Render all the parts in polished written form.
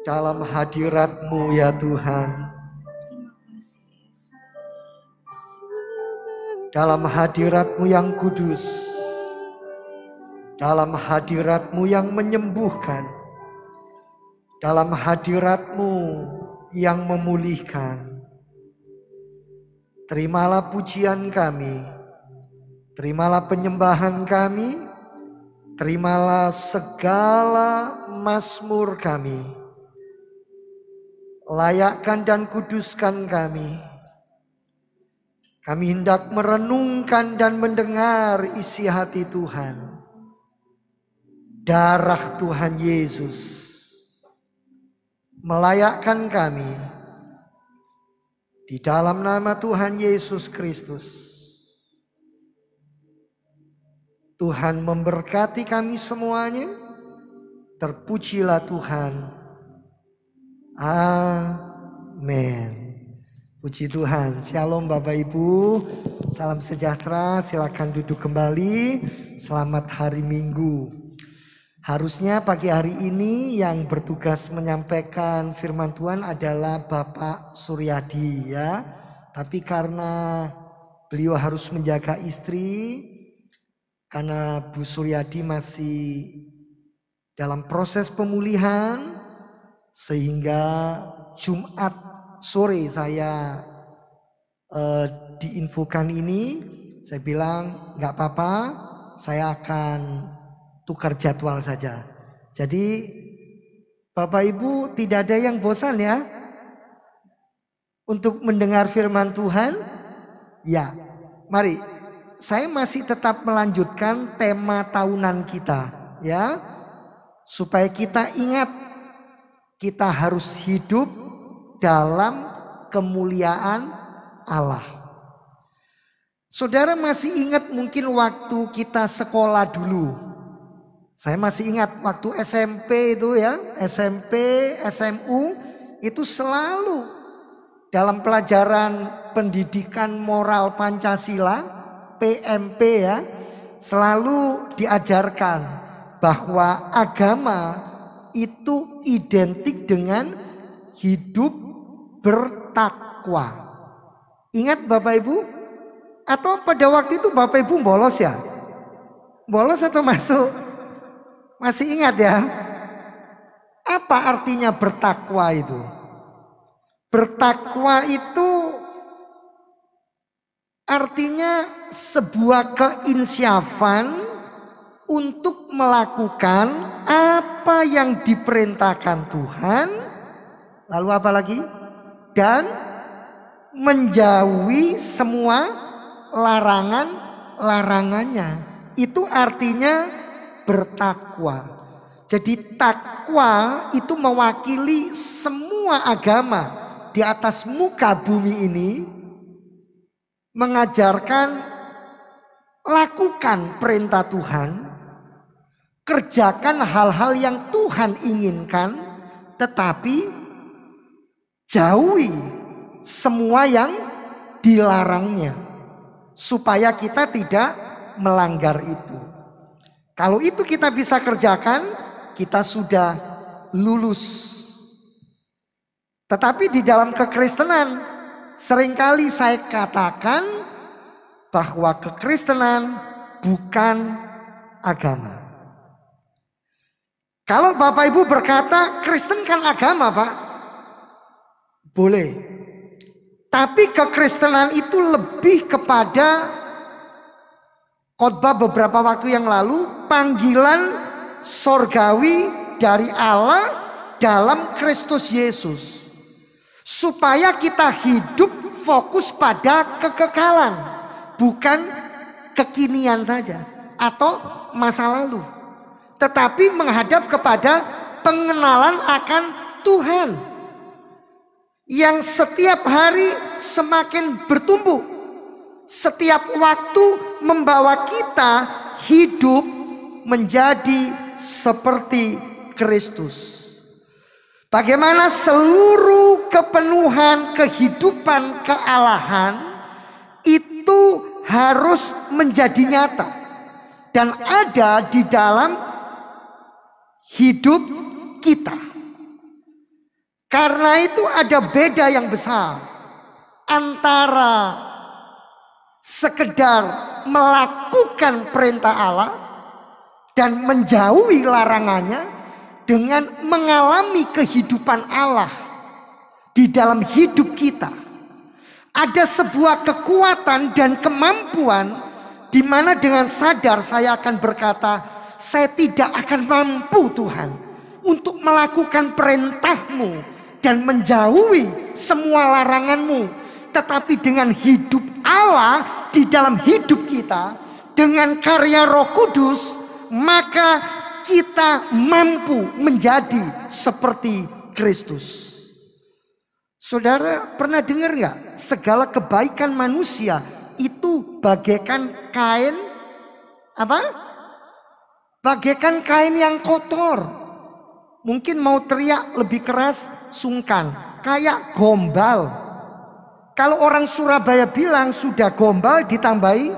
dalam hadirat-Mu ya Tuhan. Dalam hadirat-Mu yang kudus, dalam hadirat-Mu yang menyembuhkan, dalam hadirat-Mu yang memulihkan. Terimalah pujian kami, terimalah penyembahan kami, terimalah segala mazmur kami. Layakkan dan kuduskan kami. Kami hendak merenungkan dan mendengar isi hati Tuhan. Darah Tuhan Yesus melayakkan kami. Di dalam nama Tuhan Yesus Kristus, Tuhan memberkati kami semuanya. Terpujilah Tuhan. Amin. Puji Tuhan. Shalom Bapak Ibu. Salam sejahtera. Silakan duduk kembali. Selamat hari Minggu. Harusnya pagi hari ini yang bertugas menyampaikan firman Tuhan adalah Bapak Suryadi ya. Tapi karena beliau harus menjaga istri, karena Bu Suryadi masih dalam proses pemulihan, sehingga Jumat sore saya diinfokan ini, saya bilang nggak apa-apa, saya akan tukar jadwal saja. Jadi Bapak Ibu tidak ada yang bosan ya untuk mendengar firman Tuhan? Ya, mari saya masih tetap melanjutkan tema tahunan kita ya, supaya kita ingat kita harus hidup dalam kemuliaan Allah. Saudara masih ingat mungkin waktu kita sekolah dulu. Saya masih ingat waktu SMP itu ya, SMP, SMU itu selalu dalam pelajaran pendidikan moral Pancasila, PMP ya, selalu diajarkan bahwa agama itu identik dengan hidup bertakwa. Ingat Bapak Ibu? Atau pada waktu itu Bapak Ibu bolos ya? Bolos atau masuk? Masih ingat ya? Apa artinya bertakwa itu? Bertakwa itu artinya sebuah keinsyafan untuk melakukan apa yang diperintahkan Tuhan. Lalu apa lagi? Dan menjauhi semua larangannya. Itu artinya bertakwa. Jadi takwa itu mewakili semua agama di atas muka bumi ini, mengajarkan lakukan perintah Tuhan, kerjakan hal-hal yang Tuhan inginkan, tetapi jauhi semua yang dilarangnya, supaya kita tidak melanggar itu. Kalau itu kita bisa kerjakan, kita sudah lulus. Tetapi di dalam kekristenan, seringkali saya katakan bahwa kekristenan bukan agama. Kalau Bapak Ibu berkata Kristen kan agama Pak, boleh. Tapi kekristenan itu lebih kepada, khotbah beberapa waktu yang lalu, panggilan sorgawi dari Allah dalam Kristus Yesus. Supaya kita hidup fokus pada kekekalan, bukan kekinian saja atau masa lalu. Tetapi menghadap kepada pengenalan akan Tuhan yang setiap hari semakin bertumbuh. Setiap waktu membawa kita hidup menjadi seperti Kristus. Bagaimana seluruh kepenuhan kehidupan kealahan itu harus menjadi nyata dan ada di dalam hidup kita. Karena itu ada beda yang besar antara sekedar melakukan perintah Allah dan menjauhi larangannya dengan mengalami kehidupan Allah di dalam hidup kita. Ada sebuah kekuatan dan kemampuan di mana dengan sadar saya akan berkata, saya tidak akan mampu Tuhan untuk melakukan perintah-Mu dan menjauhi semua larangan-Mu. Tetapi dengan hidup Allah di dalam hidup kita, dengan karya Roh Kudus, maka kita mampu menjadi seperti Kristus. Saudara pernah dengar nggak? Segala kebaikan manusia itu bagaikan kain apa? Bagaikan kain yang kotor. Mungkin mau teriak lebih keras, sungkan. Kayak gombal. Kalau orang Surabaya bilang sudah gombal ditambahi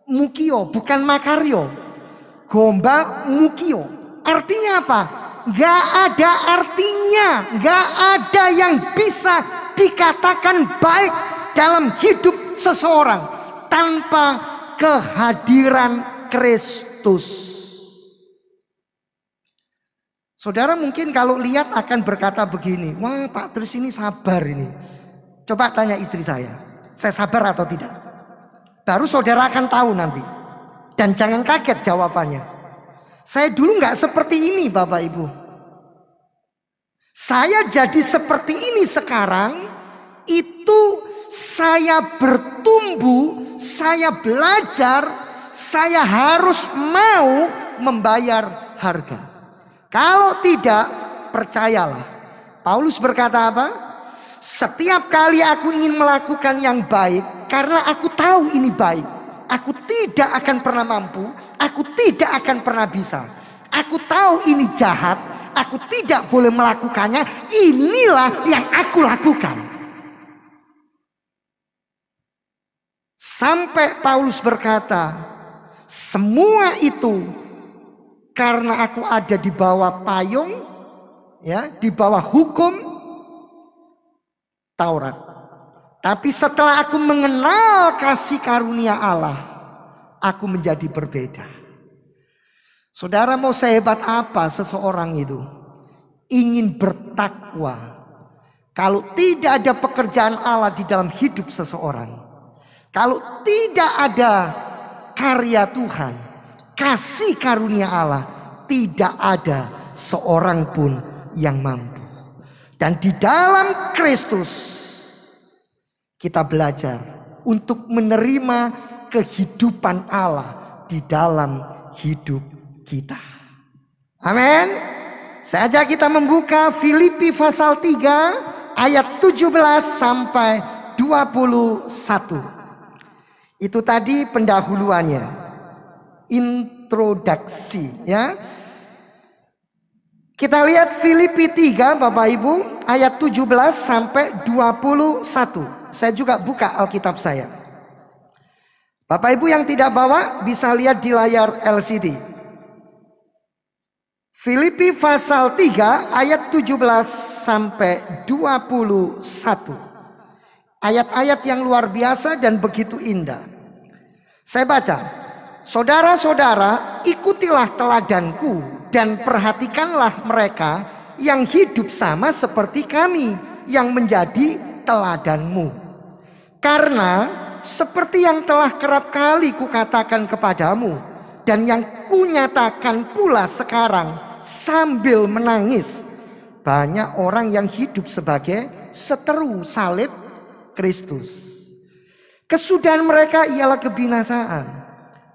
mukio, bukan makaryo. Gombal mukio. Artinya apa? Gak ada artinya. Gak ada yang bisa dikatakan baik dalam hidup seseorang tanpa kehadiran Kristus. Saudara mungkin kalau lihat akan berkata begini, wah Pak Tris ini sabar ini. Coba tanya istri saya sabar atau tidak? Baru saudara akan tahu nanti. Dan jangan kaget jawabannya. Saya dulu nggak seperti ini Bapak Ibu. Saya jadi seperti ini sekarang, itu saya bertumbuh, saya belajar, saya harus mau membayar harga. Kalau tidak, percayalah. Paulus berkata apa? Setiap kali aku ingin melakukan yang baik, karena aku tahu ini baik, aku tidak akan pernah mampu, aku tidak akan pernah bisa. Aku tahu ini jahat, aku tidak boleh melakukannya, inilah yang aku lakukan. Sampai Paulus berkata, semua itu karena aku ada di bawah payung, ya, di bawah hukum Taurat. Tapi setelah aku mengenal kasih karunia Allah, aku menjadi berbeda. Saudara mau sehebat apa seseorang itu? Ingin bertakwa. Kalau tidak ada pekerjaan Allah di dalam hidup seseorang, kalau tidak ada karya Tuhan, kasih karunia Allah, tidak ada seorang pun yang mampu. Dan di dalam Kristus kita belajar untuk menerima kehidupan Allah di dalam hidup kita. Amin. Saya ajak kita membuka Filipi pasal 3 ayat 17 sampai 21. Itu tadi pendahuluannya, introduksi, ya. Kita lihat Filipi 3 Bapak Ibu ayat 17 sampai 21. Saya juga buka Alkitab saya. Bapak Ibu yang tidak bawa bisa lihat di layar LCD. Filipi pasal 3 ayat 17 sampai 21. Ayat-ayat yang luar biasa dan begitu indah. Saya baca. Saudara-saudara, ikutilah teladanku dan perhatikanlah mereka yang hidup sama seperti kami yang menjadi teladanmu. Karena seperti yang telah kerap kali kukatakan kepadamu dan yang kunyatakan pula sekarang sambil menangis, banyak orang yang hidup sebagai seteru salib Kristus. Kesudahan mereka ialah kebinasaan.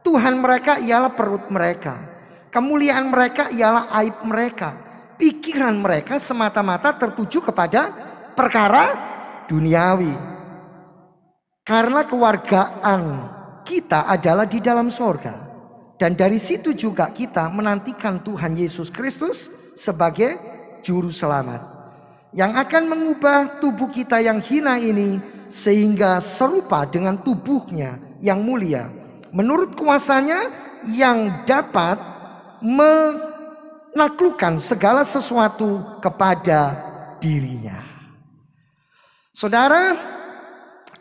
Tuhan mereka ialah perut mereka. Kemuliaan mereka ialah aib mereka. Pikiran mereka semata-mata tertuju kepada perkara duniawi. Karena kewargaan kita adalah di dalam sorga. Dan dari situ juga kita menantikan Tuhan Yesus Kristus sebagai juru selamat. Yang akan mengubah tubuh kita yang hina ini sehingga serupa dengan tubuhnya yang mulia. Menurut kuasanya yang dapat menaklukkan segala sesuatu kepada dirinya. Saudara,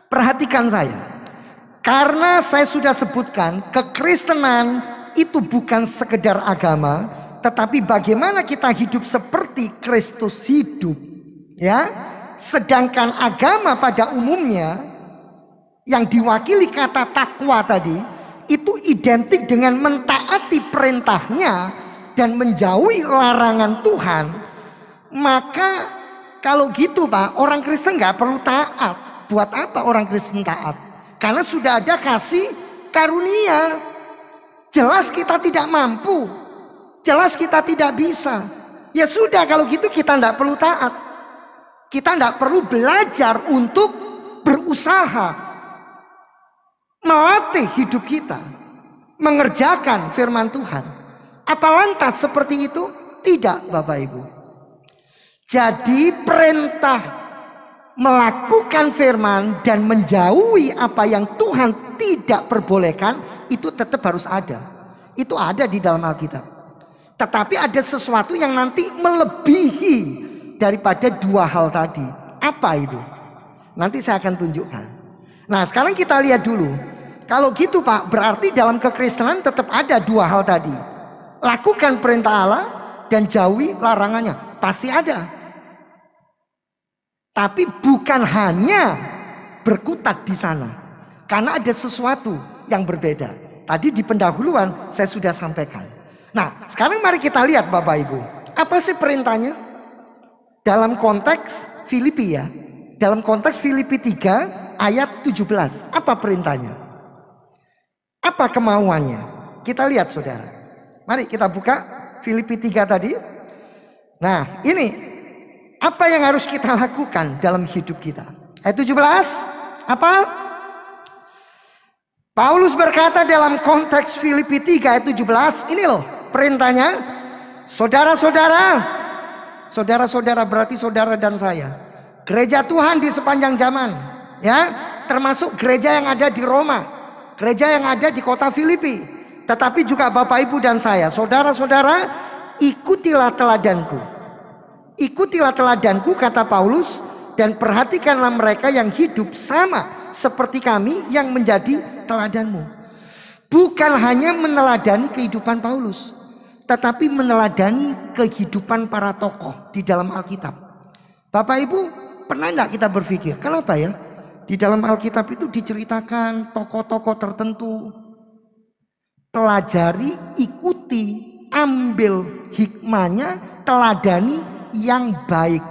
perhatikan saya. Karena saya sudah sebutkan, kekristenan itu bukan sekedar agama, tetapi bagaimana kita hidup seperti Kristus hidup. Ya, sedangkan agama pada umumnya yang diwakili kata takwa tadi itu identik dengan mentaati perintahnya dan menjauhi larangan Tuhan. Maka kalau gitu Pak, orang Kristen nggak perlu taat. Buat apa orang Kristen taat? Karena sudah ada kasih karunia. Jelas kita tidak mampu, jelas kita tidak bisa. Ya sudah, kalau gitu kita tidak perlu taat. Kita tidak perlu belajar untuk berusaha melatih hidup kita, mengerjakan firman Tuhan. Apa lantas seperti itu? Tidak, Bapak Ibu. Jadi perintah melakukan firman dan menjauhi apa yang Tuhan tidak perbolehkan itu tetap harus ada. Itu ada di dalam Alkitab. Tetapi ada sesuatu yang nanti melebihi daripada dua hal tadi. Apa itu? Nanti saya akan tunjukkan. Nah, sekarang kita lihat dulu. Kalau gitu Pak, berarti dalam kekristenan tetap ada dua hal tadi. Lakukan perintah Allah dan jauhi larangannya. Pasti ada. Tapi bukan hanya berkutat di sana. Karena ada sesuatu yang berbeda. Tadi di pendahuluan saya sudah sampaikan. Nah, sekarang mari kita lihat Bapak Ibu. Apa sih perintahnya? Dalam konteks Filipi ya. Dalam konteks Filipi 3 ayat 17. Apa perintahnya? Apa kemauannya? Kita lihat saudara. Mari kita buka Filipi 3 tadi. Nah, ini apa yang harus kita lakukan dalam hidup kita? Ayat 17. Apa? Paulus berkata dalam konteks Filipi 3 ayat 17. Ini loh perintahnya. Saudara-saudara. Saudara-saudara berarti saudara dan saya. Gereja Tuhan di sepanjang zaman. Ya, termasuk gereja yang ada di Roma. Gereja yang ada di kota Filipi. Tetapi juga Bapak Ibu dan saya. Saudara-saudara, ikutilah teladanku. Ikutilah teladanku kata Paulus, dan perhatikanlah mereka yang hidup sama seperti kami yang menjadi teladanmu. Bukan hanya meneladani kehidupan Paulus, tetapi meneladani kehidupan para tokoh di dalam Alkitab. Bapak Ibu, pernah enggak kita berpikir, kenapa ya di dalam Alkitab itu diceritakan tokoh-tokoh tertentu? Pelajari, ikuti, ambil hikmahnya, teladani yang baik.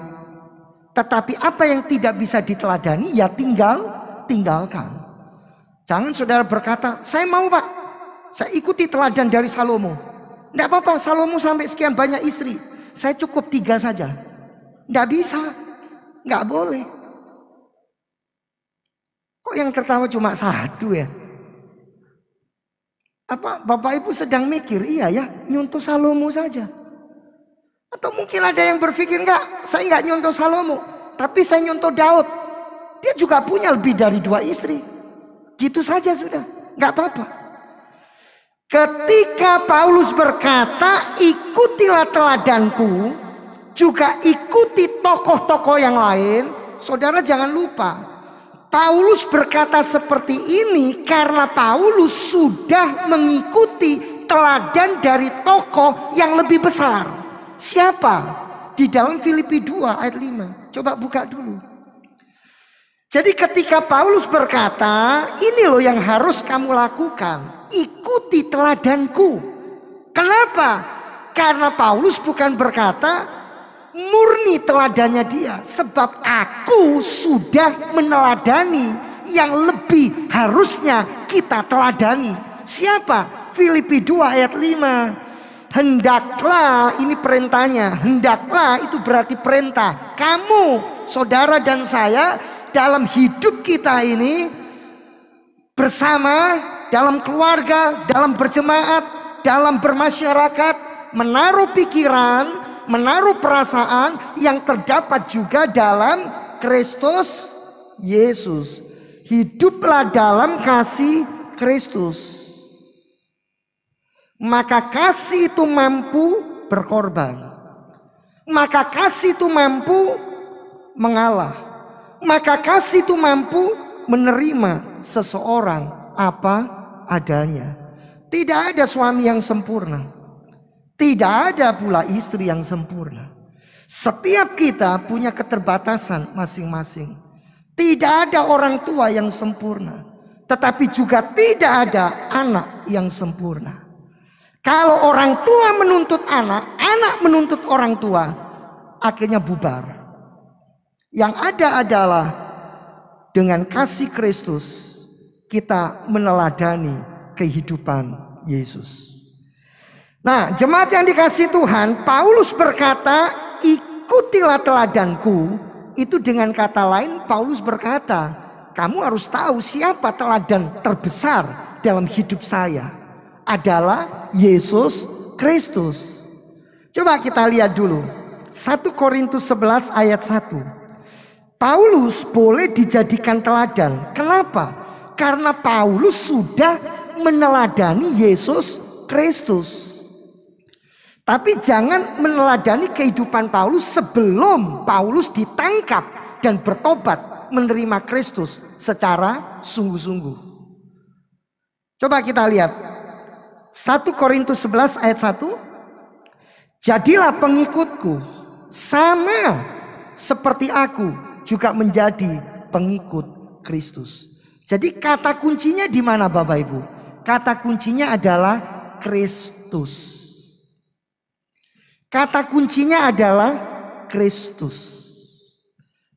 Tetapi apa yang tidak bisa diteladani ya tinggalkan. Jangan saudara berkata, saya mau Pak, saya ikuti teladan dari Salomo. Tidak apa-apa, Salomo sampai sekian banyak istri, saya cukup 3 saja. Tidak bisa, nggak boleh. Kok yang tertawa cuma 1 ya? Apa Bapak Ibu sedang mikir, iya ya nyuntuh Salomo saja? Atau mungkin ada yang berpikir, enggak, saya enggak nyontoh Salomo, tapi saya nyontoh Daud. Dia juga punya lebih dari 2 istri. Gitu saja sudah, enggak apa-apa. Ketika Paulus berkata, ikutilah teladanku, juga ikuti tokoh-tokoh yang lain. Saudara jangan lupa, Paulus berkata seperti ini karena Paulus sudah mengikuti teladan dari tokoh yang lebih besar. Siapa? Di dalam Filipi 2 ayat 5. Coba buka dulu. Jadi ketika Paulus berkata, ini loh yang harus kamu lakukan. Ikuti teladanku. Kenapa? Karena Paulus bukan berkata murni teladannya dia. Sebab aku sudah meneladani yang lebih harusnya kita teladani. Siapa? Filipi 2 ayat 5. Hendaklah, ini perintahnya. Hendaklah itu berarti perintah. Kamu, saudara dan saya, dalam hidup kita ini bersama, dalam keluarga, dalam berjemaat, dalam bermasyarakat, menaruh pikiran, menaruh perasaan yang terdapat juga dalam Kristus Yesus. Hiduplah dalam kasih Kristus. Maka kasih itu mampu berkorban. Maka kasih itu mampu mengalah. Maka kasih itu mampu menerima seseorang apa adanya. Tidak ada suami yang sempurna. Tidak ada pula istri yang sempurna. Setiap kita punya keterbatasan masing-masing. Tidak ada orang tua yang sempurna. Tetapi juga tidak ada anak yang sempurna. Kalau orang tua menuntut anak, anak menuntut orang tua, akhirnya bubar. Yang ada adalah dengan kasih Kristus kita meneladani kehidupan Yesus. Nah, jemaat yang dikasihi Tuhan, Paulus berkata, ikutilah teladanku. Itu dengan kata lain, Paulus berkata, kamu harus tahu siapa teladan terbesar dalam hidup saya. Adalah Yesus Kristus. Coba kita lihat dulu. 1 Korintus 11 ayat 1. Paulus boleh dijadikan teladan. Kenapa? Karena Paulus sudah meneladani Yesus Kristus. Tapi jangan meneladani kehidupan Paulus sebelum Paulus ditangkap dan bertobat menerima Kristus secara sungguh-sungguh. Coba kita lihat 1 Korintus 11 ayat 1. Jadilah pengikutku sama seperti aku juga menjadi pengikut Kristus. Jadi kata kuncinya di mana Bapak Ibu? Kata kuncinya adalah Kristus. Kata kuncinya adalah Kristus.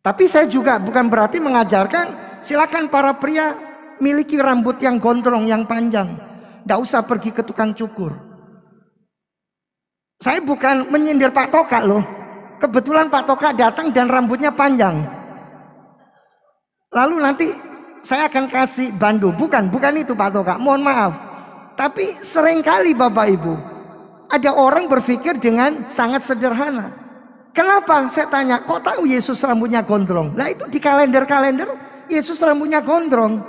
Tapi saya juga bukan berarti mengajarkan silakan para pria miliki rambut yang gondrong, yang panjang. Tidak usah pergi ke tukang cukur. Saya bukan menyindir Pak Toka loh. Kebetulan Pak Toka datang dan rambutnya panjang. Lalu nanti saya akan kasih bandu. Bukan itu Pak Toka. Mohon maaf. Tapi seringkali Bapak Ibu, ada orang berpikir dengan sangat sederhana. Kenapa? Saya tanya, kok tahu Yesus rambutnya gondrong? Nah itu di kalender-kalender Yesus rambutnya gondrong.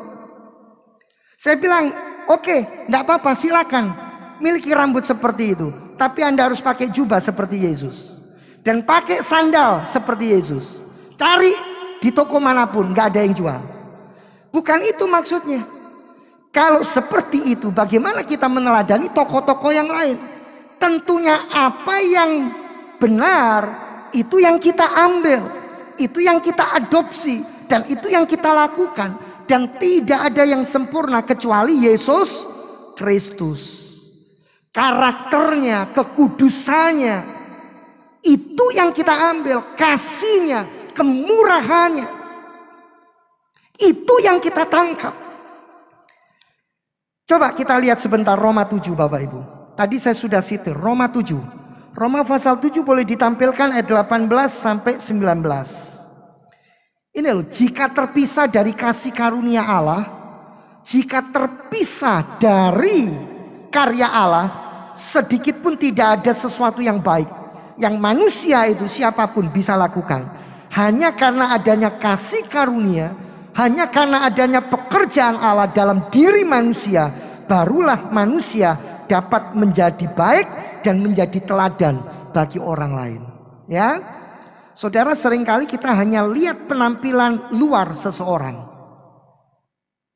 Saya bilang, oke, enggak apa-apa, silakan miliki rambut seperti itu. Tapi Anda harus pakai jubah seperti Yesus. Dan pakai sandal seperti Yesus. Cari di toko manapun, enggak ada yang jual. Bukan itu maksudnya. Kalau seperti itu, bagaimana kita meneladani toko-toko yang lain? Tentunya apa yang benar itu yang kita ambil, itu yang kita adopsi, dan itu yang kita lakukan. Dan tidak ada yang sempurna kecuali Yesus Kristus. Karakternya, kekudusannya, itu yang kita ambil. Kasihnya, kemurahannya, itu yang kita tangkap. Coba kita lihat sebentar Roma 7 Bapak Ibu. Tadi saya sudah sitir Roma 7. Roma pasal 7 boleh ditampilkan ayat 18 sampai 19. Ini loh, jika terpisah dari kasih karunia Allah, jika terpisah dari karya Allah, sedikit pun tidak ada sesuatu yang baik yang manusia itu siapapun bisa lakukan. Hanya karena adanya kasih karunia, hanya karena adanya pekerjaan Allah dalam diri manusia, barulah manusia dapat menjadi baik dan menjadi teladan bagi orang lain. Ya, saudara, seringkali kita hanya lihat penampilan luar seseorang.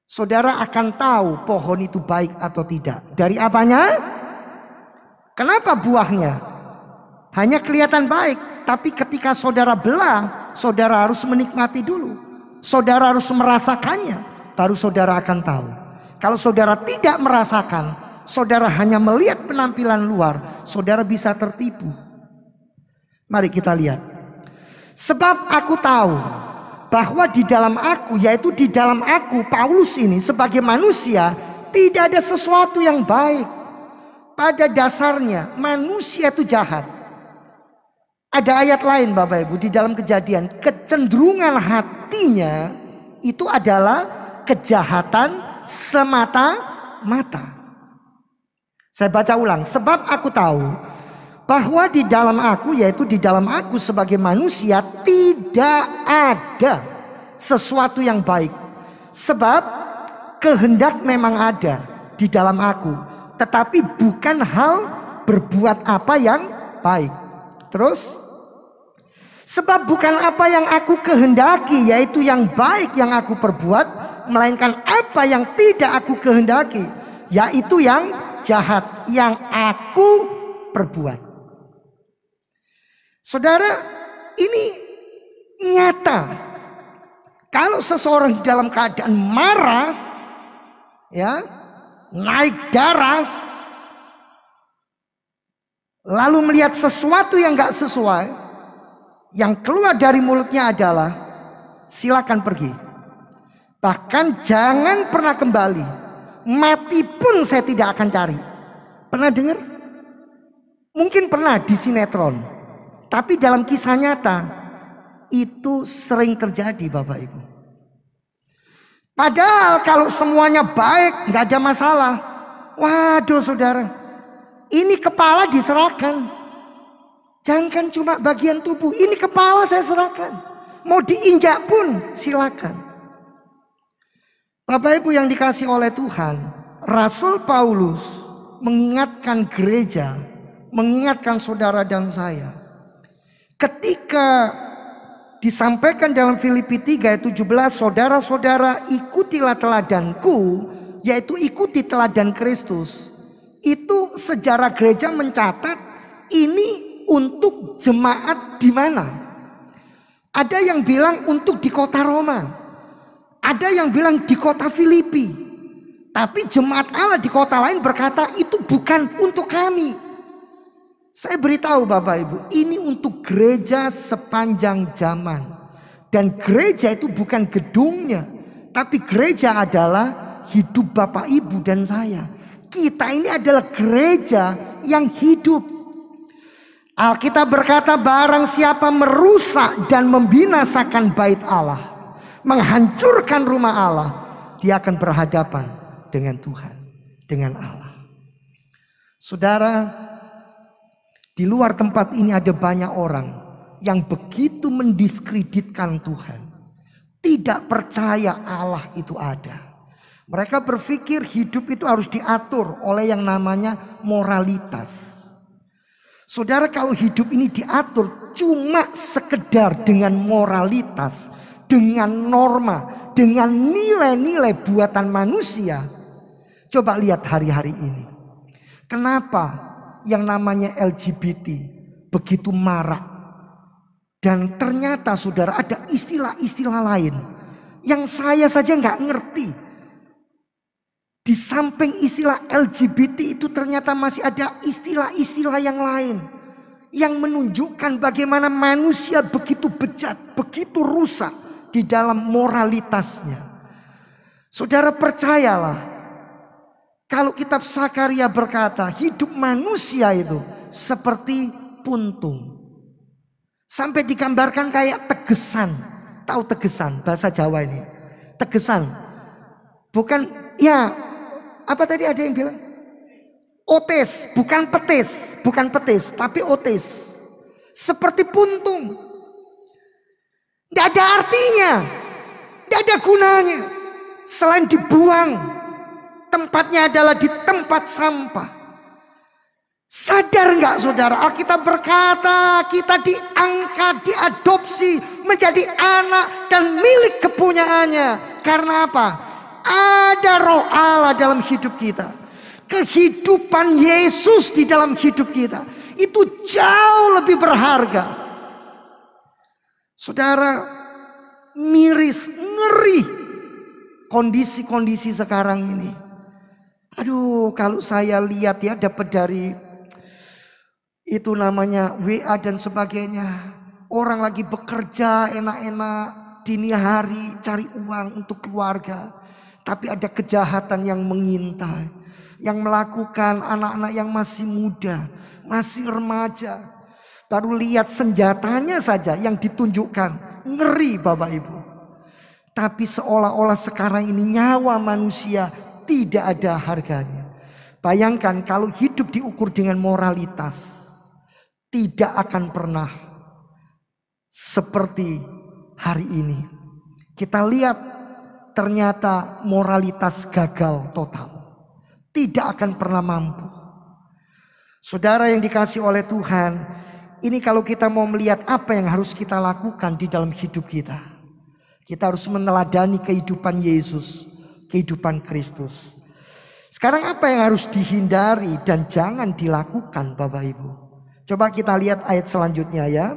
Saudara akan tahu pohon itu baik atau tidak. Dari apanya? Kenapa buahnya? Hanya kelihatan baik, tapi ketika saudara belah, saudara harus menikmati dulu. Saudara harus merasakannya, baru saudara akan tahu. Kalau saudara tidak merasakan, saudara hanya melihat penampilan luar, saudara bisa tertipu. Mari kita lihat. Sebab aku tahu bahwa di dalam aku, yaitu di dalam aku, Paulus ini sebagai manusia, tidak ada sesuatu yang baik. Pada dasarnya manusia itu jahat. Ada ayat lain Bapak Ibu di dalam Kejadian, kecenderungan hatinya itu adalah kejahatan semata-mata. Saya baca ulang, sebab aku tahu bahwa di dalam aku, yaitu di dalam aku sebagai manusia, tidak ada sesuatu yang baik. Sebab kehendak memang ada di dalam aku, tetapi bukan hal berbuat apa yang baik. Terus, Sebab bukan apa yang aku kehendaki, yaitu yang baik yang aku perbuat, melainkan apa yang tidak aku kehendaki, yaitu yang jahat yang aku perbuat. Saudara, ini nyata. Kalau seseorang dalam keadaan marah, ya, naik darah, lalu melihat sesuatu yang gak sesuai, yang keluar dari mulutnya adalah silakan pergi. Bahkan jangan pernah kembali. Mati pun saya tidak akan cari. Pernah dengar? Mungkin pernah di sinetron. Tapi dalam kisah nyata itu sering terjadi Bapak Ibu. Padahal kalau semuanya baik, nggak ada masalah. Waduh saudara, ini kepala diserahkan. Jangan cuma bagian tubuh, ini kepala saya serahkan. Mau diinjak pun silakan. Bapak Ibu yang dikasih oleh Tuhan, Rasul Paulus mengingatkan gereja, mengingatkan saudara dan saya. Ketika disampaikan dalam Filipi 3 ayat 17, saudara-saudara ikutilah teladanku, yaitu ikuti teladan Kristus. Itu sejarah gereja mencatat ini untuk jemaat di mana? Ada yang bilang untuk di kota Roma. Ada yang bilang di kota Filipi. Tapi jemaat Allah di kota lain berkata itu bukan untuk kami. Saya beritahu Bapak Ibu, ini untuk gereja sepanjang zaman. Dan gereja itu bukan gedungnya, tapi gereja adalah hidup Bapak Ibu dan saya. Kita ini adalah gereja yang hidup. Alkitab berkata, barang siapa merusak dan membinasakan bait Allah, menghancurkan rumah Allah, dia akan berhadapan dengan Tuhan, dengan Allah. Saudara, di luar tempat ini ada banyak orang yang begitu mendiskreditkan Tuhan. Tidak percaya Allah itu ada. Mereka berpikir hidup itu harus diatur oleh yang namanya moralitas. Saudara, kalau hidup ini diatur cuma sekedar dengan moralitas, dengan norma, dengan nilai-nilai buatan manusia. Coba lihat hari-hari ini. Kenapa yang namanya LGBT begitu marak? Dan ternyata saudara ada istilah-istilah lain yang saya saja nggak ngerti. Di samping istilah LGBT itu ternyata masih ada istilah-istilah yang lain yang menunjukkan bagaimana manusia begitu bejat, begitu rusak di dalam moralitasnya. Saudara percayalah, kalau kitab Sakaria berkata hidup manusia itu seperti puntung. Sampai digambarkan kayak tegesan. Tahu tegesan bahasa Jawa ini? Tegesan. Bukan ya, apa tadi ada yang bilang? Otes, bukan petis, bukan petis, tapi otes. Seperti puntung. Tidak ada artinya, tidak ada gunanya selain dibuang. Tempatnya adalah di tempat sampah. Sadar nggak saudara? Alkitab berkata kita diangkat, diadopsi menjadi anak dan milik kepunyaannya. Karena apa? Ada roh Allah dalam hidup kita. Kehidupan Yesus di dalam hidup kita itu jauh lebih berharga. Saudara, miris, ngeri kondisi-kondisi sekarang ini. Aduh, kalau saya lihat ya, dapat dari itu namanya WA dan sebagainya. Orang lagi bekerja enak-enak dini hari cari uang untuk keluarga. Tapi ada kejahatan yang mengintai, yang melakukan anak-anak yang masih muda, masih remaja. Baru lihat senjatanya saja yang ditunjukkan, ngeri Bapak Ibu. Tapi seolah-olah sekarang ini nyawa manusia tidak ada harganya. Bayangkan kalau hidup diukur dengan moralitas, tidak akan pernah seperti hari ini. Kita lihat ternyata moralitas gagal total. Tidak akan pernah mampu. Saudara yang dikasih oleh Tuhan, Ini kalau kita mau melihat apa yang harus kita lakukan di dalam hidup kita. Kita harus meneladani kehidupan Yesus, kehidupan Kristus. Sekarang apa yang harus dihindari dan jangan dilakukan Bapak Ibu? Coba kita lihat ayat selanjutnya ya.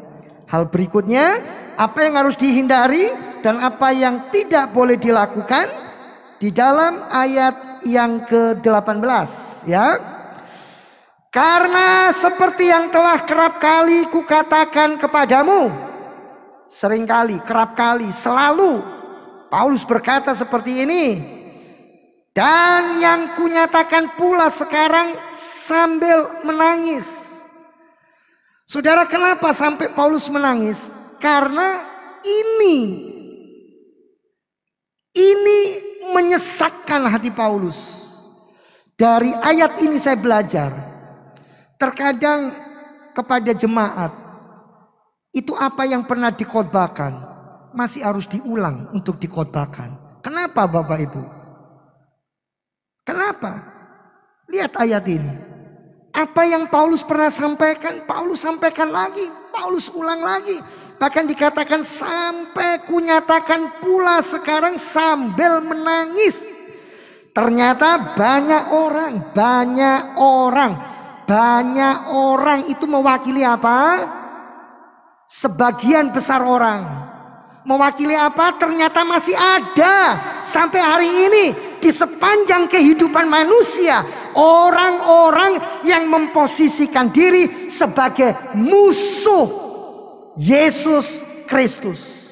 Hal berikutnya, apa yang harus dihindari dan apa yang tidak boleh dilakukan di dalam ayat yang ke-18 ya. Karena seperti yang telah kerap kali kukatakan kepadamu, seringkali, kerap kali, selalu Paulus berkata seperti ini. Dan yang kunyatakan pula sekarang sambil menangis. Saudara, kenapa sampai Paulus menangis? Karena ini menyesakkan hati Paulus. Dari ayat ini saya belajar. Terkadang kepada jemaat, itu apa yang pernah dikhotbahkan masih harus diulang untuk dikhotbahkan. Kenapa Bapak Ibu? Kenapa? Lihat ayat ini. Apa yang Paulus pernah sampaikan, Paulus sampaikan lagi, Paulus ulang lagi. Bahkan dikatakan sampai kunyatakan pula sekarang sambil menangis. Ternyata banyak orang itu mewakili apa? Sebagian besar orang. Mewakili apa? Ternyata masih ada sampai hari ini di sepanjang kehidupan manusia orang-orang yang memposisikan diri sebagai musuh Yesus Kristus.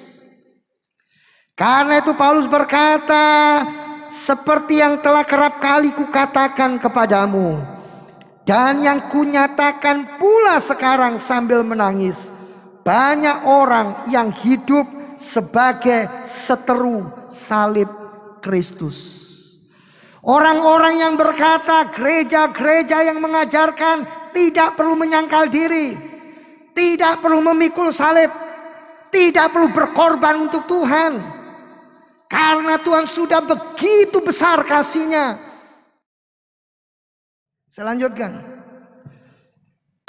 Karena itu Paulus berkata, seperti yang telah kerap kali kukatakan kepadamu dan yang kunyatakan pula sekarang sambil menangis, banyak orang yang hidup sebagai seteru salib Kristus. Orang-orang yang berkata, gereja-gereja yang mengajarkan tidak perlu menyangkal diri, tidak perlu memikul salib, tidak perlu berkorban untuk Tuhan, karena Tuhan sudah begitu besar kasih-Nya. Saya lanjutkan.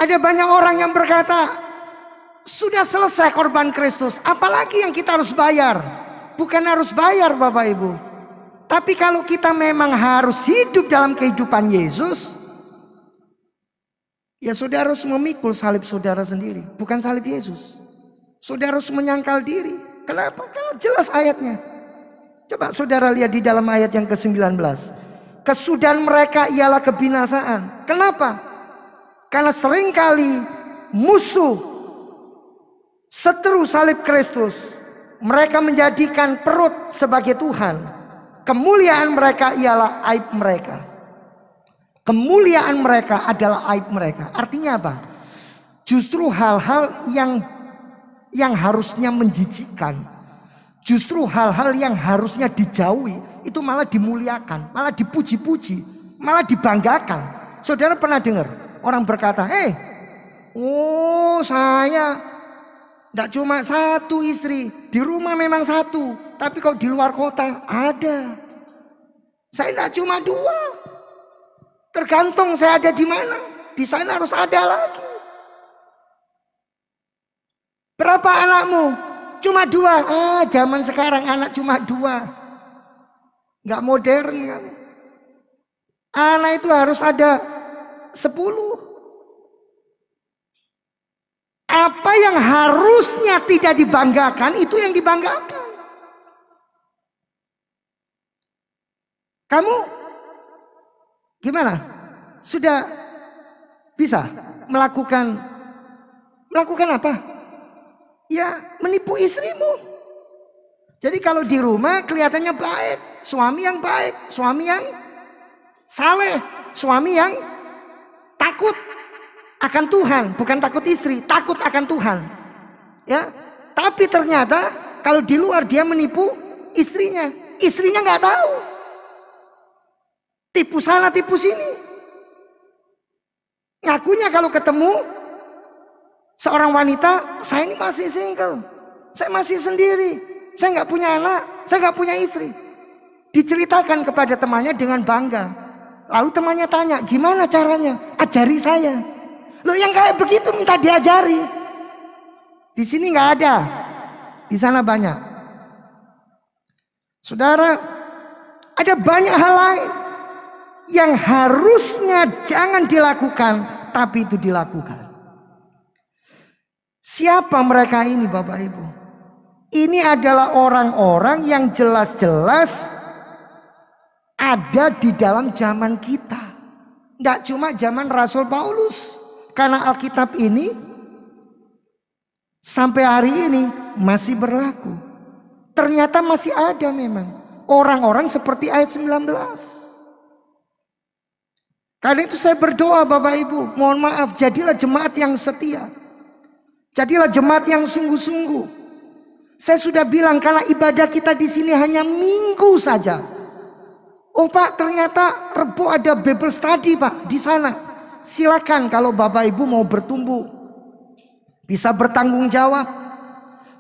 Ada banyak orang yang berkata, sudah selesai korban Kristus, apalagi yang kita harus bayar? Bukan harus bayar Bapak Ibu, tapi kalau kita memang harus hidup dalam kehidupan Yesus, ya saudara harus memikul salib saudara sendiri, bukan salib Yesus. Saudara harus menyangkal diri. Kenapa? Karena jelas ayatnya. Coba saudara lihat di dalam ayat yang ke-19. Kesudahan mereka ialah kebinasaan. Kenapa? Karena seringkali musuh seteru salib Kristus, mereka menjadikan perut sebagai Tuhan. Kemuliaan mereka ialah aib mereka. Kemuliaan mereka adalah aib mereka. Artinya apa? Justru hal-hal yang harusnya menjijikkan, justru hal-hal yang harusnya dijauhi, itu malah dimuliakan, malah dipuji-puji, malah dibanggakan. Saudara pernah dengar orang berkata, saya tidak cuma satu istri, di rumah memang satu, tapi kalau di luar kota ada. Saya tidak cuma dua, tergantung saya ada di mana, di sana harus ada lagi. Berapa anakmu? Cuma dua. Zaman sekarang anak cuma dua, nggak modern kan? Anak itu harus ada 10. Apa yang harusnya tidak dibanggakan, itu yang dibanggakan. Kamu gimana? Sudah bisa melakukan apa? Ya, menipu istrimu. Jadi kalau di rumah kelihatannya baik, suami yang baik, suami yang saleh, suami yang takut akan Tuhan, bukan takut istri, takut akan Tuhan. Ya, tapi ternyata kalau di luar dia menipu istrinya, istrinya nggak tahu, tipu sana tipu sini. Ngakunya kalau ketemu seorang wanita, saya ini masih single, saya masih sendiri, saya nggak punya anak, saya nggak punya istri. Diceritakan kepada temannya dengan bangga. Lalu temannya tanya, gimana caranya? Ajari saya. Loh yang kayak begitu minta diajari. Di sini nggak ada, di sana banyak. Saudara, ada banyak hal lain yang harusnya jangan dilakukan, tapi itu dilakukan. Siapa mereka ini Bapak Ibu? Ini adalah orang-orang yang jelas-jelas ada di dalam zaman kita. Nggak cuma zaman Rasul Paulus. Karena Alkitab ini sampai hari ini masih berlaku. Ternyata masih ada memang orang-orang seperti ayat 19. Karena itu saya berdoa Bapak Ibu, mohon maaf, jadilah jemaat yang setia. Jadilah jemaat yang sungguh-sungguh. Saya sudah bilang karena ibadah kita di sini hanya minggu saja. Oh Pak, ternyata Rebo ada Bible study Pak di sana. Silakan kalau Bapak Ibu mau bertumbuh, bisa bertanggung jawab.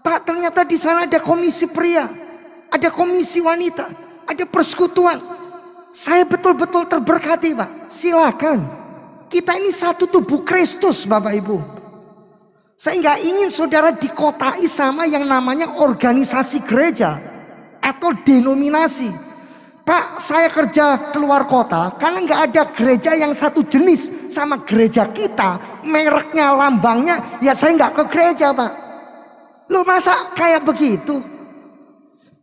Pak, ternyata di sana ada komisi pria, ada komisi wanita, ada persekutuan. Saya betul-betul terberkati Pak. Silakan. Kita ini satu tubuh Kristus Bapak Ibu. Saya nggak ingin saudara dikotai sama yang namanya organisasi gereja atau denominasi. Pak, saya kerja keluar kota karena nggak ada gereja yang satu jenis sama gereja kita, mereknya, lambangnya, ya saya nggak ke gereja Pak. Loh masa kayak begitu?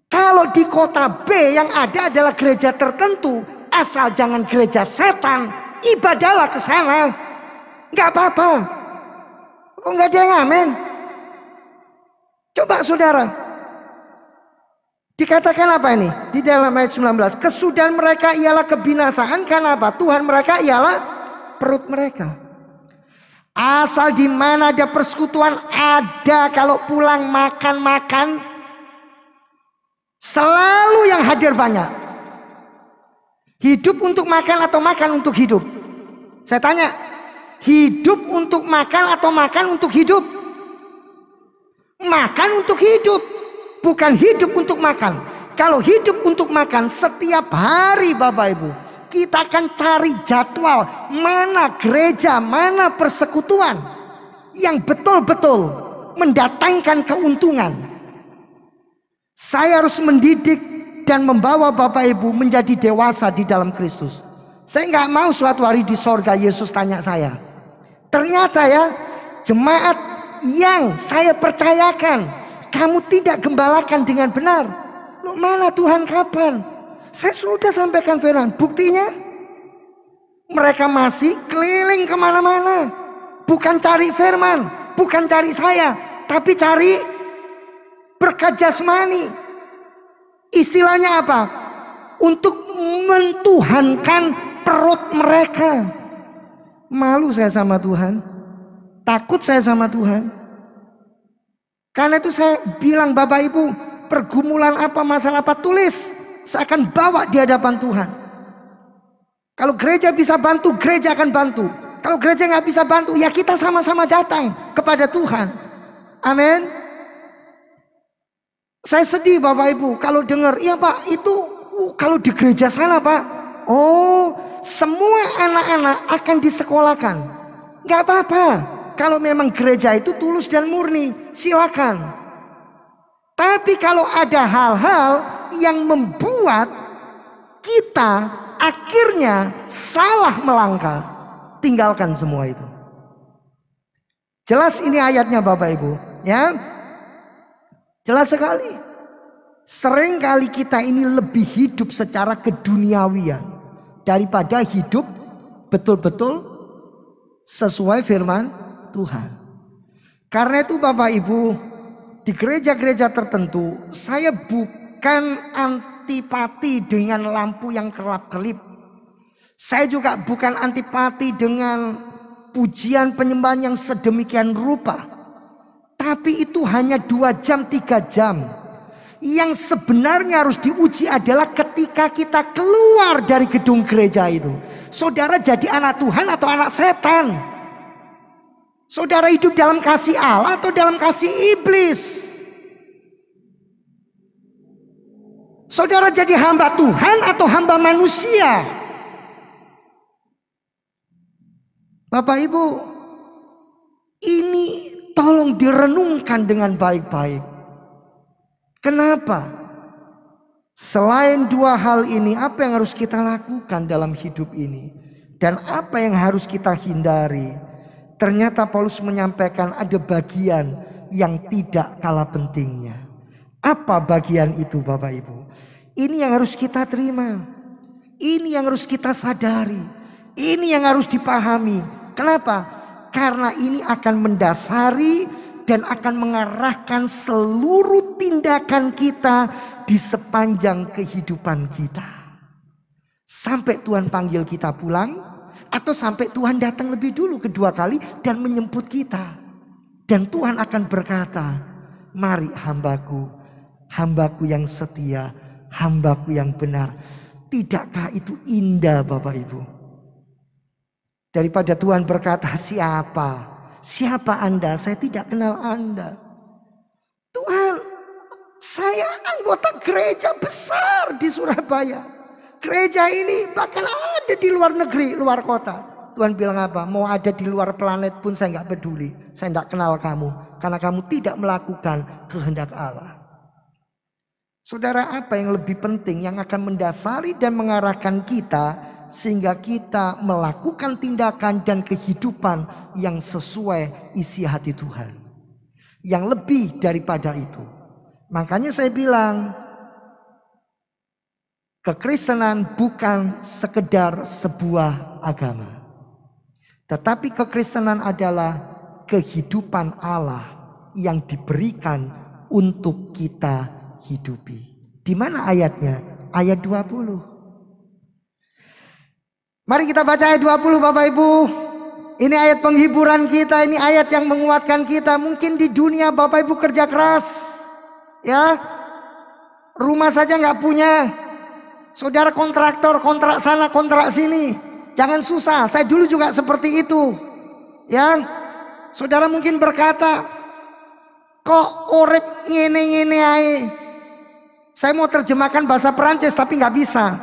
Kalau di kota B yang ada adalah gereja tertentu, asal jangan gereja setan, ibadahlah ke sana, nggak apa-apa. Kok nggak ada yang amin? Coba saudara, dikatakan apa ini? Di dalam ayat 19. Kesudahan mereka ialah kebinasaan karena apa? Tuhan mereka ialah perut mereka. Asal di mana ada persekutuan ada, kalau pulang makan-makan selalu yang hadir banyak. Hidup untuk makan atau makan untuk hidup? Saya tanya, hidup untuk makan atau makan untuk hidup? Makan untuk hidup, bukan hidup untuk makan. Kalau hidup untuk makan, setiap hari Bapak Ibu kita akan cari jadwal mana gereja, mana persekutuan yang betul-betul mendatangkan keuntungan. Saya harus mendidik dan membawa Bapak Ibu menjadi dewasa di dalam Kristus. Saya nggak mau suatu hari di sorga Yesus tanya saya, ternyata ya jemaat yang saya percayakan kamu tidak gembalakan dengan benar. Loh mana Tuhan, kapan? Saya sudah sampaikan firman. Buktinya mereka masih keliling kemana-mana. Bukan cari firman, bukan cari saya, tapi cari berkat jasmani. Istilahnya apa? Untuk mentuhankan perut mereka. Malu saya sama Tuhan, takut saya sama Tuhan. Karena itu saya bilang Bapak Ibu, pergumulan apa, masalah apa, tulis. Saya akan bawa di hadapan Tuhan. Kalau gereja bisa bantu, gereja akan bantu. Kalau gereja nggak bisa bantu, ya kita sama-sama datang kepada Tuhan. Amin. Saya sedih Bapak Ibu kalau dengar, iya Pak itu kalau di gereja sana Pak. Oh, semua anak-anak akan disekolahkan. Nggak apa-apa. Kalau memang gereja itu tulus dan murni, silakan. Tapi kalau ada hal-hal yang membuat kita akhirnya salah melangkah, tinggalkan semua itu. Jelas ini ayatnya Bapak Ibu, ya. Jelas sekali. Sering kali kita ini lebih hidup secara keduniawian daripada hidup betul-betul sesuai firman Tuhan. Karena itu Bapak Ibu, di gereja-gereja tertentu saya bukan antipati dengan lampu yang kelap-kelip. Saya juga bukan antipati dengan pujian penyembahan yang sedemikian rupa. Tapi itu hanya 2 jam 3 jam. Yang sebenarnya harus diuji adalah ketika kita keluar dari gedung gereja itu. Saudara jadi anak Tuhan atau anak setan? Saudara hidup dalam kasih Allah atau dalam kasih iblis? Saudara jadi hamba Tuhan atau hamba manusia? Bapak Ibu, Ini tolong direnungkan dengan baik-baik. Kenapa? Selain dua hal ini, apa yang harus kita lakukan dalam hidup ini? Dan apa yang harus kita hindari? Ternyata Paulus menyampaikan ada bagian yang tidak kalah pentingnya. Apa bagian itu Bapak Ibu? Ini yang harus kita terima. Ini yang harus kita sadari. Ini yang harus dipahami. Kenapa? Karena ini akan mendasari dan akan mengarahkan seluruh tindakan kita di sepanjang kehidupan kita. Sampai Tuhan panggil kita pulang, atau sampai Tuhan datang lebih dulu kedua kali dan menjemput kita. Dan Tuhan akan berkata, mari hambaku, hambaku yang setia, hambaku yang benar. Tidakkah itu indah Bapak Ibu? Daripada Tuhan berkata, siapa Anda? Saya tidak kenal Anda. Tuhan, saya anggota gereja besar di Surabaya. Gereja ini bahkan ada di luar negeri, luar kota. Tuhan bilang apa? Mau ada di luar planet pun saya nggak peduli. Saya tidak kenal kamu. Karena kamu tidak melakukan kehendak Allah. Saudara, apa yang lebih penting yang akan mendasari dan mengarahkan kita sehingga kita melakukan tindakan dan kehidupan yang sesuai isi hati Tuhan? Yang lebih daripada itu. Makanya saya bilang, kekristenan bukan sekedar sebuah agama. Tetapi kekristenan adalah kehidupan Allah yang diberikan untuk kita hidupi. Di mana ayatnya? Ayat 20. Mari kita baca ayat 20 Bapak Ibu. Ini ayat penghiburan kita, ini ayat yang menguatkan kita. Mungkin di dunia Bapak Ibu kerja keras, ya, rumah saja nggak punya. Saudara kontraktor, kontrak sana, kontrak sini. Jangan susah, saya dulu juga seperti itu. Ya, saudara mungkin berkata, kok urip ngene-ngene ae. Saya mau terjemahkan bahasa Perancis tapi nggak bisa.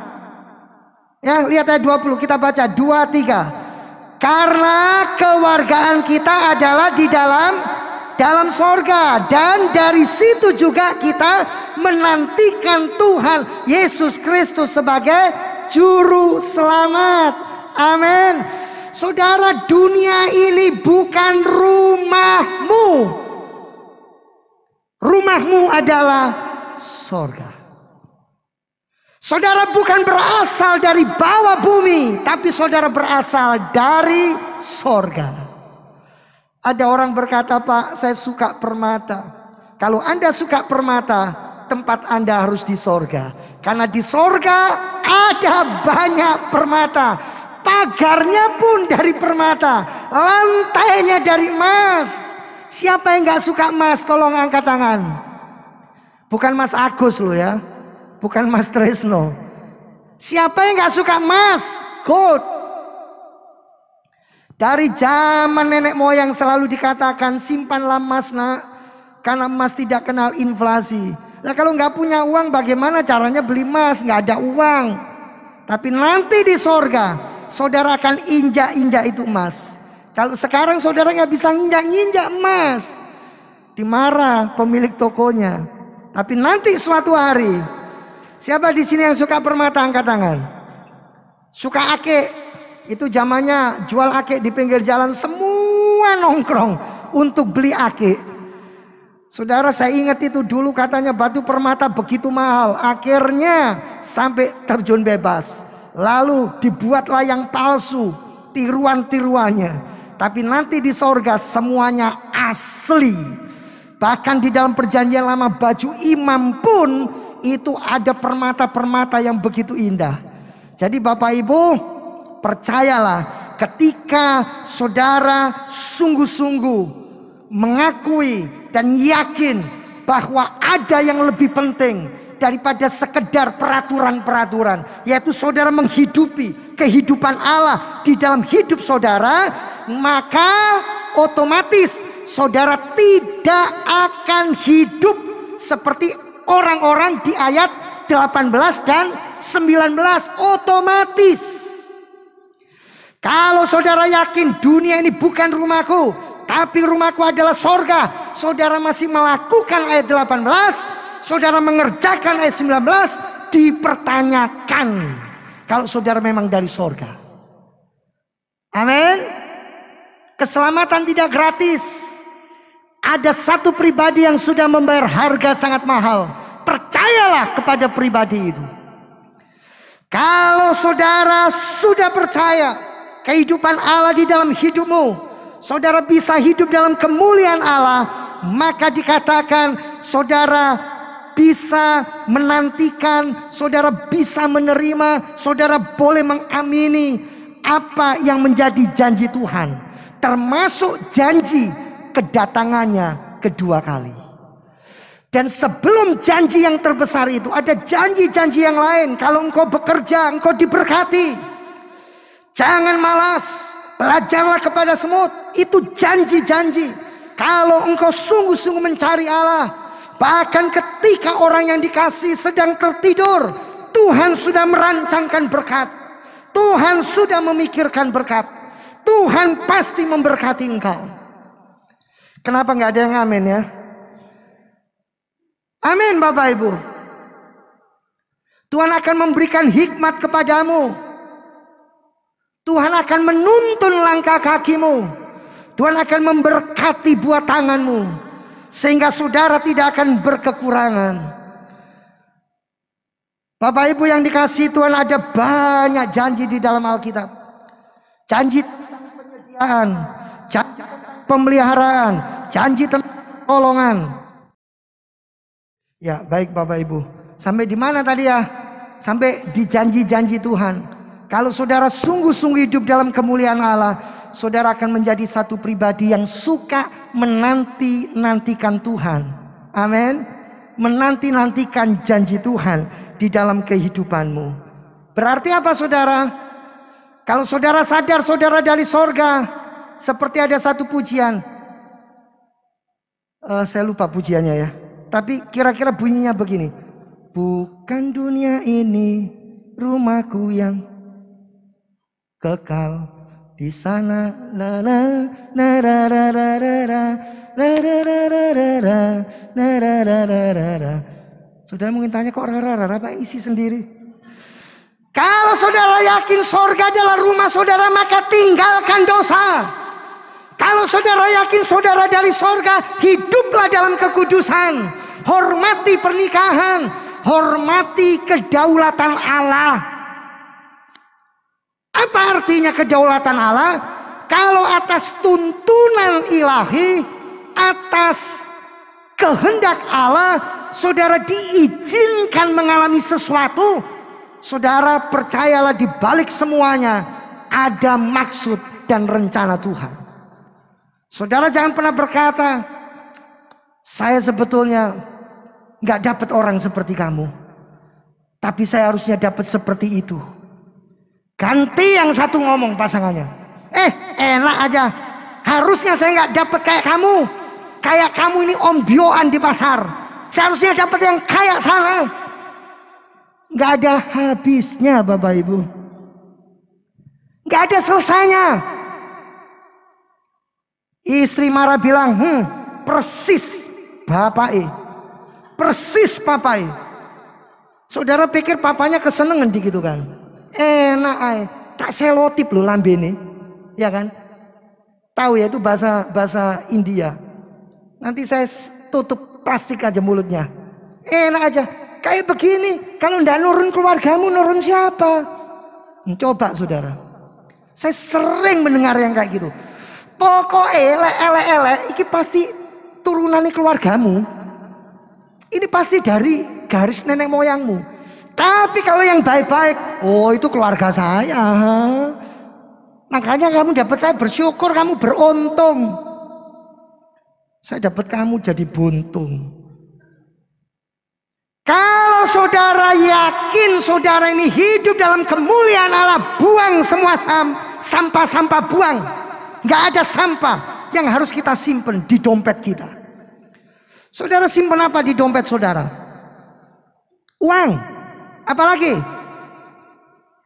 Ya, lihat ayat 20, kita baca 2, 3. Karena kewargaan kita adalah di dalam sorga, dan dari situ juga kita menantikan Tuhan Yesus Kristus sebagai juru selamat. Amin. Saudara, dunia ini bukan rumahmu. Rumahmu adalah sorga. Saudara bukan berasal dari bawah bumi, tapi saudara berasal dari sorga. Ada orang berkata, Pak, saya suka permata. Kalau Anda suka permata, tempat Anda harus di sorga. Karena di sorga ada banyak permata. Pagarnya pun dari permata. Lantainya dari emas. Siapa yang gak suka emas? Tolong angkat tangan. Bukan Mas Agus loh ya. Bukan Mas Tresno. Siapa yang gak suka emas? Gold. Dari zaman nenek moyang selalu dikatakan, simpanlah emas nak, karena emas tidak kenal inflasi. Nah kalau nggak punya uang bagaimana caranya beli emas? Nggak ada uang. Tapi nanti di sorga saudara akan injak-injak itu emas. Kalau sekarang saudara nggak bisa nginjak-nginjak emas, dimarah pemilik tokonya. Tapi nanti suatu hari, siapa di sini yang suka permata angkat tangan? Suka ake? Itu zamannya jual ake di pinggir jalan, semua nongkrong untuk beli ake. Saudara, saya ingat itu dulu katanya batu permata begitu mahal. Akhirnya sampai terjun bebas. Lalu dibuatlah yang palsu, tiruan-tiruannya. Tapi nanti di sorga semuanya asli. Bahkan di dalam perjanjian lama baju imam pun itu ada permata-permata yang begitu indah. Jadi Bapak Ibu, percayalah, ketika saudara sungguh-sungguh mengakui dan yakin bahwa ada yang lebih penting daripada sekedar peraturan-peraturan, yaitu saudara menghidupi kehidupan Allah di dalam hidup saudara, maka otomatis saudara tidak akan hidup seperti orang-orang di ayat 18 dan 19. Otomatis kalau saudara yakin dunia ini bukan rumahku, Tapi rumahku adalah sorga. Saudara masih melakukan ayat 18. Saudara mengerjakan ayat 19. Dipertanyakan. Kalau saudara memang dari sorga. Amin. Keselamatan tidak gratis. Ada satu pribadi yang sudah membayar harga sangat mahal. Percayalah kepada pribadi itu. Kalau saudara sudah percaya kehidupan Allah di dalam hidupmu, saudara bisa hidup dalam kemuliaan Allah, maka dikatakan saudara bisa menantikan, saudara bisa menerima, saudara boleh mengamini apa yang menjadi janji Tuhan, termasuk janji kedatangannya kedua kali. Dan sebelum janji yang terbesar itu, ada janji-janji yang lain. Kalau engkau bekerja, engkau diberkati. Jangan malas, belajarlah kepada semut. Itu janji-janji. Kalau engkau sungguh-sungguh mencari Allah, bahkan ketika orang yang dikasih sedang tertidur, Tuhan sudah merancangkan berkat. Tuhan sudah memikirkan berkat. Tuhan pasti memberkati engkau. Kenapa nggak ada yang amin ya? Amin Bapak Ibu. Tuhan akan memberikan hikmat kepadamu. Tuhan akan menuntun langkah kakimu. Tuhan akan memberkati buah tanganmu. Sehingga saudara tidak akan berkekurangan. Bapak Ibu yang dikasihi Tuhan, ada banyak janji di dalam Alkitab. Janji tentang penyediaan. Janji tentang pemeliharaan. Janji tentang pertolongan. Ya baik Bapak Ibu. Sampai di mana tadi ya? Sampai di janji-janji Tuhan. Kalau saudara sungguh-sungguh hidup dalam kemuliaan Allah, saudara akan menjadi satu pribadi yang suka menanti-nantikan Tuhan. Amin. Menanti-nantikan janji Tuhan di dalam kehidupanmu. Berarti apa saudara? Kalau saudara sadar saudara dari sorga, seperti ada satu pujian. Saya lupa pujiannya ya. Tapi kira-kira bunyinya begini. Bukan dunia ini rumahku yang kekal, di sana na na na ra ra ra ra ra ra ra ra ra ra ra na ra ra ra ra ra. Saudara mungkin tanya kok ra ra ra apa isi sendiri? Kalau saudara yakin sorga adalah rumah saudara, maka tinggalkan dosa. Kalau saudara yakin saudara dari sorga, hiduplah dalam kekudusan. Hormati pernikahan, hormati kedaulatan Allah. Apa artinya kedaulatan Allah? Kalau atas tuntunan ilahi, atas kehendak Allah, saudara diizinkan mengalami sesuatu, saudara percayalah di balik semuanya ada maksud dan rencana Tuhan. Saudara jangan pernah berkata, saya sebetulnya nggak dapat orang seperti kamu, tapi saya harusnya dapat seperti itu. Ganti yang satu ngomong pasangannya, enak aja, harusnya saya nggak dapat kayak kamu ini ombioan di pasar, saya harusnya dapat yang kayak sana. Nggak ada habisnya Bapak Ibu, nggak ada selesainya. Istri marah bilang, persis bapak persis papai. Saudara pikir papanya kesenengan gitu kan? Enak ay, tak selotip loh lambene, ya kan? Tahu ya itu bahasa India. Nanti saya tutup plastik aja mulutnya. Enak aja, kayak begini. Kalau ndak nurun keluargamu, nurun siapa? Coba saudara, saya sering mendengar yang kayak gitu. Pokoknya elek, ini pasti turunan keluargamu. Ini pasti dari garis nenek moyangmu. Tapi kalau yang baik-baik, oh itu keluarga saya. Makanya kamu dapat saya bersyukur, kamu beruntung. Saya dapat kamu jadi buntung. Kalau saudara yakin saudara ini hidup dalam kemuliaan Allah, buang semua sampah-sampah, buang. Gak ada sampah yang harus kita simpen di dompet kita. Saudara simpen apa di dompet saudara? Uang. Apalagi?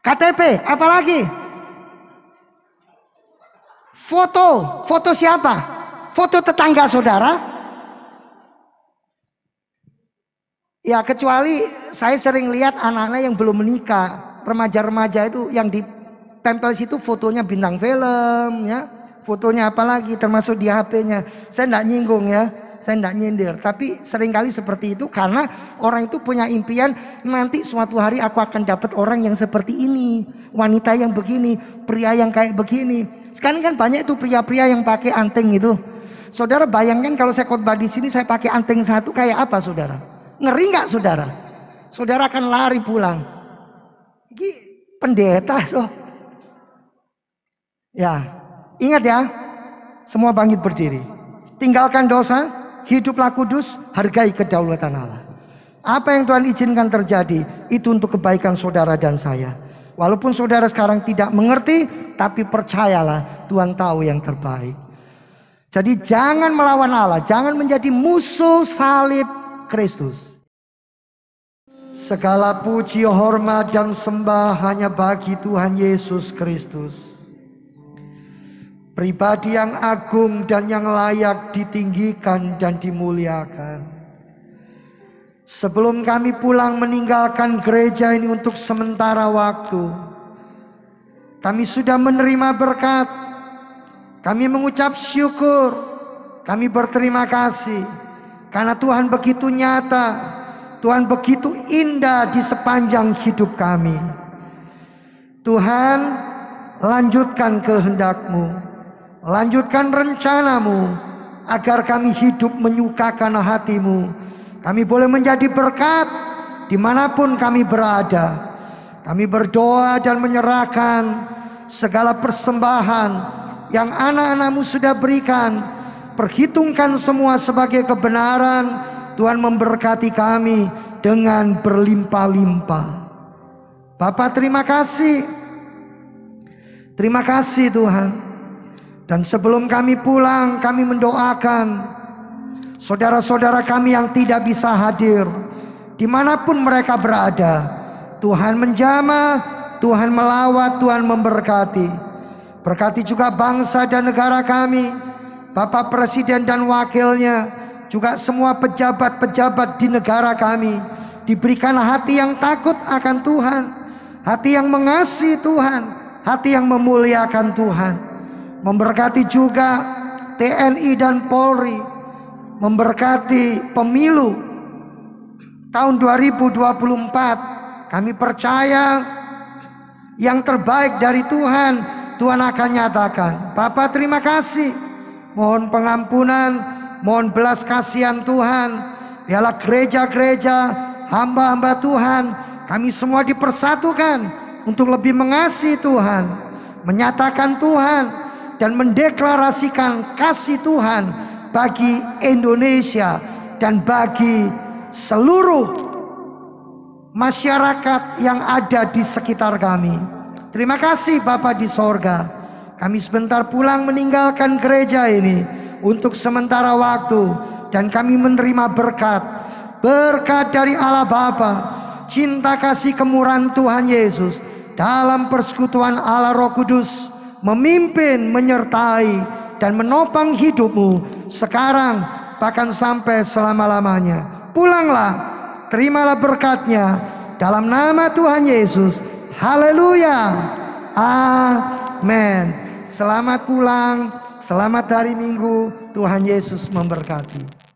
KTP. Apalagi? Foto. Foto siapa? Foto tetangga saudara? Ya kecuali saya sering lihat anak-anak yang belum menikah, remaja-remaja itu yang ditempel situ fotonya bintang film ya. Fotonya apalagi termasuk di HP-nya. Saya enggak nyinggung ya, saya enggak nyindir. Tapi seringkali seperti itu karena orang itu punya impian nanti suatu hari aku akan dapat orang yang seperti ini. Wanita yang begini, pria yang kayak begini. Sekarang kan banyak itu pria-pria yang pakai anting itu. Saudara bayangkan kalau saya khotbah di sini saya pakai anting satu kayak apa saudara? Ngeri nggak saudara? Saudara akan lari pulang. Ini pendeta tuh. Ya. Ingat ya, semua bangkit berdiri. Tinggalkan dosa, hiduplah kudus, hargai kedaulatan Allah. Apa yang Tuhan izinkan terjadi, itu untuk kebaikan saudara dan saya. Walaupun saudara sekarang tidak mengerti, tapi percayalah Tuhan tahu yang terbaik. Jadi jangan melawan Allah, jangan menjadi musuh salib Kristus. Segala puji, hormat, dan sembah hanya bagi Tuhan Yesus Kristus. Pribadi yang agung dan yang layak ditinggikan dan dimuliakan. Sebelum kami pulang meninggalkan gereja ini untuk sementara waktu, kami sudah menerima berkat. Kami mengucap syukur. Kami berterima kasih. Karena Tuhan begitu nyata. Tuhan begitu indah di sepanjang hidup kami. Tuhan, lanjutkan kehendak-Mu. Lanjutkan rencanamu agar kami hidup menyukakan hati-Mu. Kami boleh menjadi berkat dimanapun kami berada. Kami berdoa dan menyerahkan segala persembahan yang anak-anak-Mu sudah berikan. Perhitungkan semua sebagai kebenaran. Tuhan memberkati kami dengan berlimpah-limpah. Bapa, terima kasih. Terima kasih Tuhan. Dan sebelum kami pulang, kami mendoakan saudara-saudara kami yang tidak bisa hadir, dimanapun mereka berada. Tuhan menjamah, Tuhan melawat, Tuhan memberkati. Berkati juga bangsa dan negara kami, Bapak Presiden dan wakilnya, juga semua pejabat-pejabat di negara kami. Diberikan hati yang takut akan Tuhan, hati yang mengasihi Tuhan, hati yang memuliakan Tuhan. Memberkati juga TNI dan Polri. Memberkati pemilu tahun 2024. Kami percaya yang terbaik dari Tuhan, Tuhan akan nyatakan. Bapak terima kasih. Mohon pengampunan, mohon belas kasihan Tuhan. Biarlah gereja-gereja, hamba-hamba Tuhan, kami semua dipersatukan untuk lebih mengasihi Tuhan, menyatakan Tuhan, dan mendeklarasikan kasih Tuhan bagi Indonesia dan bagi seluruh masyarakat yang ada di sekitar kami. Terima kasih Bapa di sorga. Kami sebentar pulang meninggalkan gereja ini untuk sementara waktu, dan kami menerima berkat. Berkat dari Allah Bapa, cinta kasih kemurahan Tuhan Yesus, dalam persekutuan Allah Roh Kudus, memimpin, menyertai, dan menopang hidupmu sekarang bahkan sampai selama-lamanya. Pulanglah, terimalah berkatnya dalam nama Tuhan Yesus. Haleluya, amin. Selamat pulang, selamat hari Minggu. Tuhan Yesus memberkati.